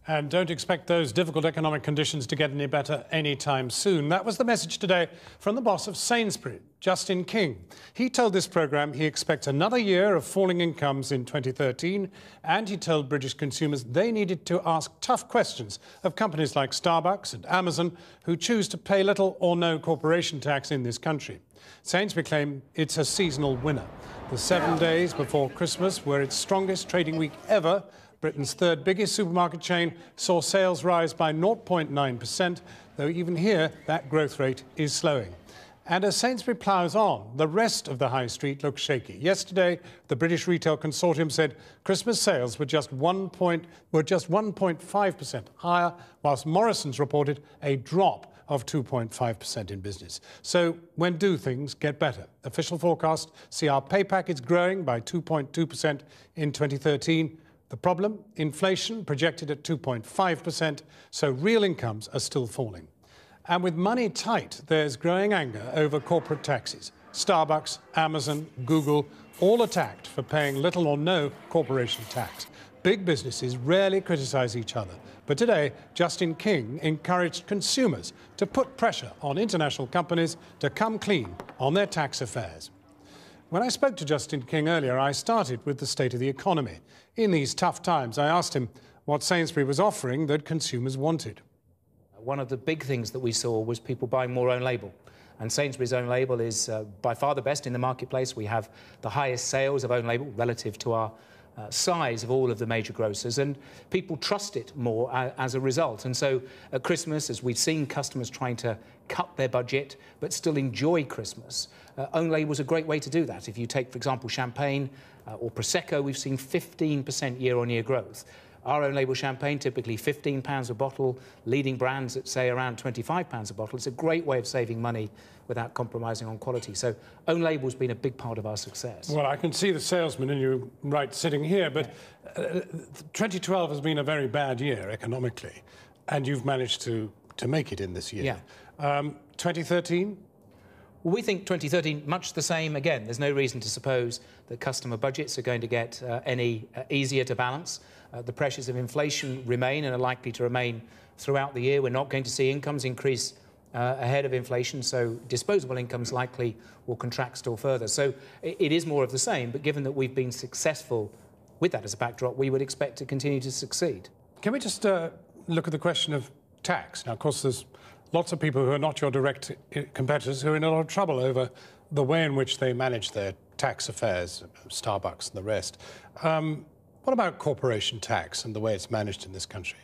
And don't expect those difficult economic conditions to get any better anytime soon. That was the message today from the boss of Sainsbury, Justin King. He told this programme he expects another year of falling incomes in 2013, and he told British consumers they needed to ask tough questions of companies like Starbucks and Amazon, who choose to pay little or no corporation tax in this country. Sainsbury claim it's a seasonal winner. The 7 days before Christmas were its strongest trading week ever. Britain's third biggest supermarket chain saw sales rise by 0.9%, though even here that growth rate is slowing. And as Sainsbury ploughs on, the rest of the high street looks shaky. Yesterday, the British Retail Consortium said Christmas sales were just 1.5% higher, whilst Morrison's reported a drop of 2.5% in business. So when do things get better? Official forecasts see our pay packets growing by 2.2% in 2013. The problem? Inflation projected at 2.5%, so real incomes are still falling. And with money tight, there's growing anger over corporate taxes. Starbucks, Amazon, Google, all attacked for paying little or no corporation tax. Big businesses rarely criticise each other. But today, Justin King encouraged consumers to put pressure on international companies to come clean on their tax affairs. When I spoke to Justin King earlier, I started with the state of the economy. In these tough times, I asked him what Sainsbury was offering that consumers wanted. One of the big things that we saw was people buying more own label. And Sainsbury's own label is by far the best in the marketplace. We have the highest sales of own label relative to our size of all of the major grocers, and people trust it more as a result. And so at Christmas, as we've seen customers trying to cut their budget but still enjoy Christmas, own label is a great way to do that. If you take, for example, champagne or Prosecco, we've seen 15% year-on-year growth. Our own label champagne, typically £15 a bottle, leading brands at, say, around £25 a bottle. It's a great way of saving money without compromising on quality. So own label's been a big part of our success. Well, I can see the salesman in you right sitting here, but 2012 has been a very bad year economically, and you've managed to make it in this year. Yeah. 2013? Well, we think 2013, much the same again. There's no reason to suppose that customer budgets are going to get any easier to balance. The pressures of inflation remain and are likely to remain throughout the year. We're not going to see incomes increase ahead of inflation, so disposable incomes likely will contract still further. So it is more of the same, but given that we've been successful with that as a backdrop, we would expect to continue to succeed. Can we just look at the question of tax? Now, of course, there's lots of people who are not your direct competitors who are in a lot of trouble over the way in which they manage their tax affairs, Starbucks and the rest. What about corporation tax and the way it's managed in this country?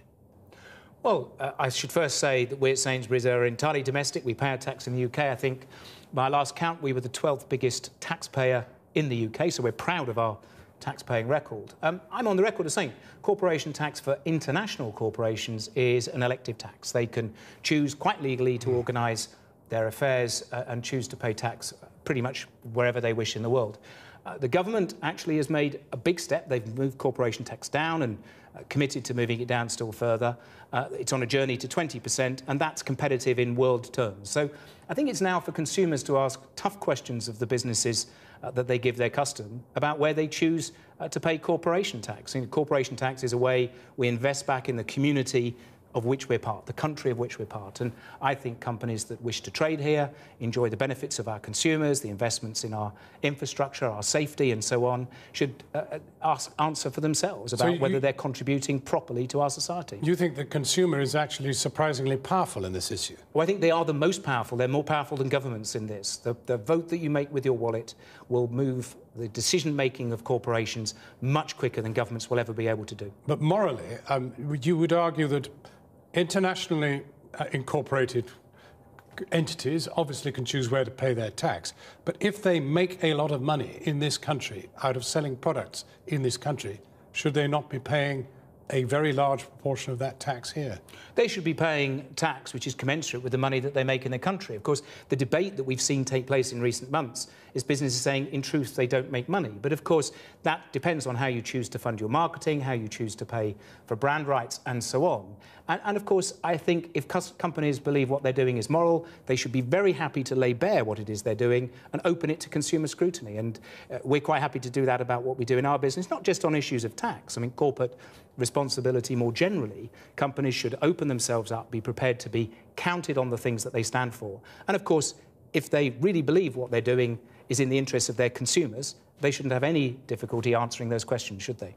Well, I should first say that we at Sainsbury's are entirely domestic. We pay our tax in the UK. I think by last count, we were the 12th biggest taxpayer in the UK, so we're proud of our tax-paying record. I'm on the record as saying corporation tax for international corporations is an elective tax. They can choose quite legally to organise their affairs and choose to pay tax pretty much wherever they wish in the world. The government actually has made a big step. They've moved corporation tax down and committed to moving it down still further. It's on a journey to 20%, and that's competitive in world terms. So I think it's now for consumers to ask tough questions of the businesses that they give their custom about where they choose to pay corporation tax. And corporation tax is a way we invest back in the community of which we're part, the country of which we're part. And I think companies that wish to trade here enjoy the benefits of our consumers, the investments in our infrastructure, our safety and so on, should answer for themselves about whether they're contributing properly to our society. You think the consumer is actually surprisingly powerful in this issue? Well, I think they are the most powerful. They're more powerful than governments in this. The vote that you make with your wallet will move the decision-making of corporations much quicker than governments will ever be able to do. But morally, you would argue that internationally incorporated entities obviously can choose where to pay their tax. But if they make a lot of money in this country out of selling products in this country, should they not be paying a very large proportion of that tax here? They should be paying tax which is commensurate with the money that they make in their country. Of course, the debate that we've seen take place in recent months is businesses saying, in truth, they don't make money. But of course, that depends on how you choose to fund your marketing, how you choose to pay for brand rights, and so on. And of course, I think if companies believe what they're doing is moral, they should be very happy to lay bare what it is they're doing and open it to consumer scrutiny. And we're quite happy to do that about what we do in our business, not just on issues of tax. I mean, corporate responsibility more generally. Companies should open themselves up, be prepared to be counted on the things that they stand for. And of course, if they really believe what they're doing is in the interests of their consumers, they shouldn't have any difficulty answering those questions, should they?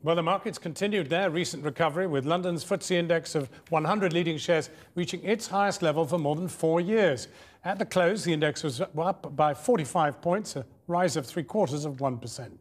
Well, the markets continued their recent recovery, with London's FTSE index of 100 leading shares reaching its highest level for more than 4 years. At the close, the index was up by 45 points, a rise of 0.75%.